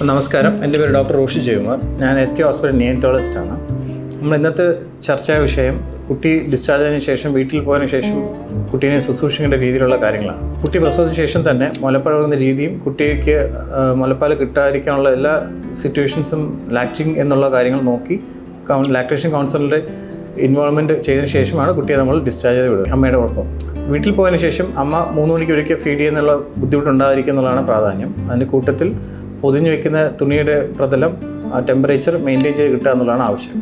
നമസ്കാരം, എൻ്റെ പേര് ഡോക്ടർ റോഷി ജയകുമാർ. ഞാൻ SK ഹോസ്പിറ്റൽ നിയോനറ്റോളജിസ്റ്റാണ്. നമ്മൾ ഇന്നത്തെ ചർച്ചാ വിഷയം കുട്ടി ഡിസ്ചാർജ് ആയതിനു ശേഷം വീട്ടിൽ പോയതിനു ശേഷം കുട്ടീനെ ശുശ്രൂഷിക്കേണ്ട രീതിയിലുള്ള കാര്യങ്ങളാണ്. കുട്ടി പ്രസവത്തിന് ശേഷം തന്നെ മുലപ്പാൽ രീതിയും കുട്ടിക്ക് മുലപ്പാൽ കിട്ടാതിരിക്കാനുള്ള എല്ലാ സിറ്റുവേഷൻസും ലാക്റ്റിംഗ് എന്നുള്ള കാര്യങ്ങൾ നോക്കി ലാക്ടേഷൻ കൗൺസിലറുടെ ഇൻവോൾവ്മെൻറ്റ് ചെയ്തതിന് ശേഷമാണ് കുട്ടിയെ നമ്മൾ ഡിസ്ചാർജ് ചെയ്ത് വിടുക. അമ്മയുടെ ഒപ്പം വീട്ടിൽ പോയതിനു ശേഷം അമ്മ 3 മണിക്ക് ഒരിക്കൽ ഫീഡ് ചെയ്യുന്നുള്ള ബുദ്ധിമുട്ടുണ്ടായിരിക്കും എന്നുള്ളതാണ് പ്രാധാന്യം. അതിൻ്റെ കൂട്ടത്തിൽ പൊതിഞ്ഞു വയ്ക്കുന്ന തുണിയുടെ പ്രതലം ടെമ്പറേച്ചർ മെയിൻറ്റെയിൻ ചെയ്ത് കിട്ടുക എന്നുള്ളതാണ് ആവശ്യം.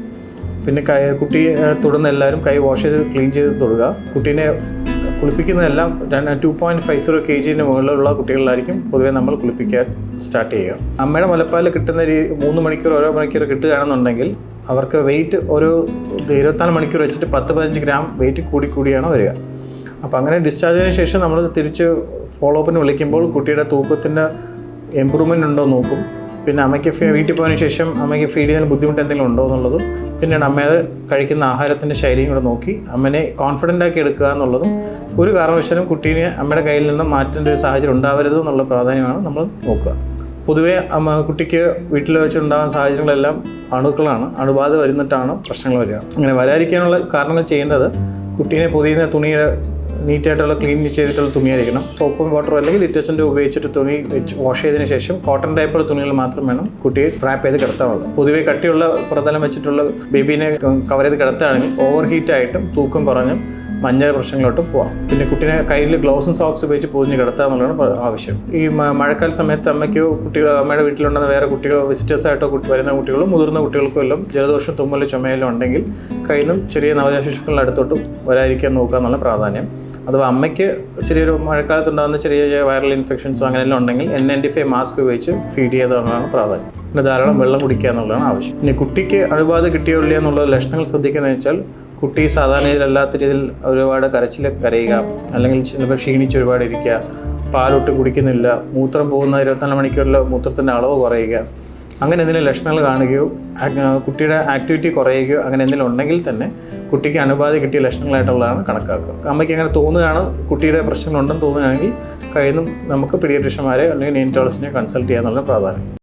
പിന്നെ കുട്ടിയെ തുടർന്ന് എല്ലാവരും കൈ വാഷ് ചെയ്ത് ക്ലീൻ ചെയ്ത് തൊടുക. കുട്ടീനെ കുളിപ്പിക്കുന്നതെല്ലാം 2.50 kg മുകളിലുള്ള കുട്ടികളിലായിരിക്കും പൊതുവേ നമ്മൾ കുളിപ്പിക്കാൻ സ്റ്റാർട്ട് ചെയ്യുക. അമ്മയുടെ മുലപ്പാൽ കിട്ടുന്ന 3 മണിക്കൂർ ഓരോ മണിക്കൂർ കിട്ടുകയാണെന്നുണ്ടെങ്കിൽ അവർക്ക് വെയിറ്റ് ഒരു 24 മണിക്കൂർ വെച്ചിട്ട് 10-15 ഗ്രാം വെയിറ്റ് കൂടിയാണ് വരിക. അപ്പോൾ അങ്ങനെ ഡിസ്ചാർജിന് ശേഷം നമ്മൾ തിരിച്ച് ഫോളോ അപ്പിന് വിളിക്കുമ്പോൾ കുട്ടിയുടെ തൂക്കത്തിൻ്റെ ഇമ്പ്രൂവ്മെൻ്റ് ഉണ്ടോ നോക്കും. പിന്നെ അമ്മയ്ക്ക് വീട്ടിൽ പോയതിനു ശേഷം അമ്മയ്ക്ക് ഫീഡ് ചെയ്യുന്നതിന് ബുദ്ധിമുട്ട് എന്തെങ്കിലും ഉണ്ടോ എന്നുള്ളതും പിന്നീട് അമ്മയുടെ കഴിക്കുന്ന ആഹാരത്തിൻ്റെ ശൈലിയും കൂടെ നോക്കി അമ്മനെ കോൺഫിഡൻ്റ് ആക്കി എടുക്കുക എന്നുള്ളതും ഒരു കാരണവശാലും കുട്ടീനെ അമ്മയുടെ കയ്യിൽ നിന്ന് മാറ്റേണ്ട ഒരു സാഹചര്യം ഉണ്ടാവരുത് എന്നുള്ള പ്രാധാന്യമാണ് നമ്മൾ നോക്കുക. പൊതുവേ കുട്ടിക്ക് വീട്ടിൽ വെച്ചുണ്ടാകുന്ന സാഹചര്യങ്ങളെല്ലാം അണുക്കളാണ്. അണുബാധ വരുന്നിട്ടാണ് പ്രശ്നങ്ങൾ വരിക. അങ്ങനെ വരാതിരിക്കാനുള്ള കാരണങ്ങൾ ചെയ്യേണ്ടത് കുട്ടീനെ പൊതിയുന്ന തുണിയുടെ നീറ്റായിട്ടുള്ള ക്ലീൻ ചെയ്തിട്ടുള്ള തുണിയായിരിക്കണം. സോപ്പും വാട്ടറും അല്ലെങ്കിൽ ഡിറ്റർജൻറ്റ് ഉപയോഗിച്ചിട്ട് തുണി വെച്ച് വാഷ് ചെയ്തതിന് ശേഷം കോട്ടൺ ടൈപ്പുള്ള തുണികൾ മാത്രം വേണം കുട്ടിയെ റാപ്പ് ചെയ്ത് കിടത്താനുള്ളത്. പൊതുവേ കട്ടിയുള്ള പ്രതലം വെച്ചിട്ടുള്ള ബേബീനെ കവർ ചെയ്ത് കിടത്തുകയാണെങ്കിൽ ഓവർ ഹീറ്റായിട്ടും തൂക്കം കുറഞ്ഞും മഞ്ഞ പ്രശ്നങ്ങളോട്ടും പോവാം. പിന്നെ കുട്ടീനെ കയ്യിൽ ഗ്ലൗസും സോക്സ് ഉപയോഗിച്ച് പൊതിഞ്ഞ് കിടത്തുക എന്നുള്ളതാണ് ആവശ്യം. ഈ മഴക്കാല സമയത്ത് അമ്മയ്ക്കോ അമ്മയുടെ വീട്ടിലുണ്ടെന്ന വേറെ കുട്ടികളോ വിസിറ്റേഴ്സായിട്ടോ വരുന്ന കുട്ടികളും മുതിർന്ന കുട്ടികൾക്കും എല്ലാം ജലദോഷം തുമ്മലും ചുമയെല്ലാം ഉണ്ടെങ്കിൽ കയ്യിൽ നിന്നും ചെറിയ നവജാത ശിശുക്കളുടെ അടുത്തോട്ട് വരാതിരിക്കാൻ നോക്കുക എന്നുള്ള പ്രാധാന്യം. അഥവാ അമ്മയ്ക്ക് ചെറിയൊരു മഴക്കാലത്തുണ്ടാകുന്ന ചെറിയ വൈറൽ ഇൻഫെക്ഷൻസോ അങ്ങനെയെല്ലാം ഉണ്ടെങ്കിൽ N95 മാസ്ക് ഉപയോഗിച്ച് ഫീഡ് ചെയ്യുന്നതാണ് പ്രാധാന്യം. പിന്നെ ധാരാളം വെള്ളം കുടിക്കുക എന്നുള്ളതാണ് ആവശ്യം. പിന്നെ കുട്ടിക്ക് അണുബാധ കിട്ടിയോ ഇല്ല എന്നുള്ള ലക്ഷണങ്ങൾ ശ്രദ്ധിക്കുന്നതെന്ന് വെച്ചാൽ കുട്ടി സാധാരണ രീതിയിലല്ലാത്ത രീതിയിൽ ഒരുപാട് കരയുക, അല്ലെങ്കിൽ ചിലപ്പോൾ ക്ഷീണിച്ച് ഒരുപാട് ഇരിക്കുക, പാലൊട്ട് കുടിക്കുന്നില്ല, മൂത്രം പോകുന്ന 24 മണിക്കൂറിൽ മൂത്രത്തിൻ്റെ അളവ് കുറയുക, അങ്ങനെ എന്തെങ്കിലും ലക്ഷണങ്ങൾ കാണുകയോ കുട്ടിയുടെ ആക്ടിവിറ്റി കുറയുകയോ അങ്ങനെ എന്തെങ്കിലും ഉണ്ടെങ്കിൽ തന്നെ കുട്ടിക്ക് അണുബാധ കിട്ടിയ ലക്ഷണങ്ങളായിട്ടുള്ളതാണ് കണക്കാക്കുക. അമ്മയ്ക്ക് അങ്ങനെ തോന്നുകയാണ് കുട്ടിയുടെ പ്രശ്നങ്ങളുണ്ടെന്ന് തോന്നുകയാണെങ്കിൽ കഴിയുന്നു നമുക്ക് പീഡിയാട്രീഷ്യന്മാരെ അല്ലെങ്കിൽ നിയോനറ്റോളജിസ്റ്റിനെ കൺസൾട്ട് ചെയ്യാന്നുള്ള പ്രാധാന്യം.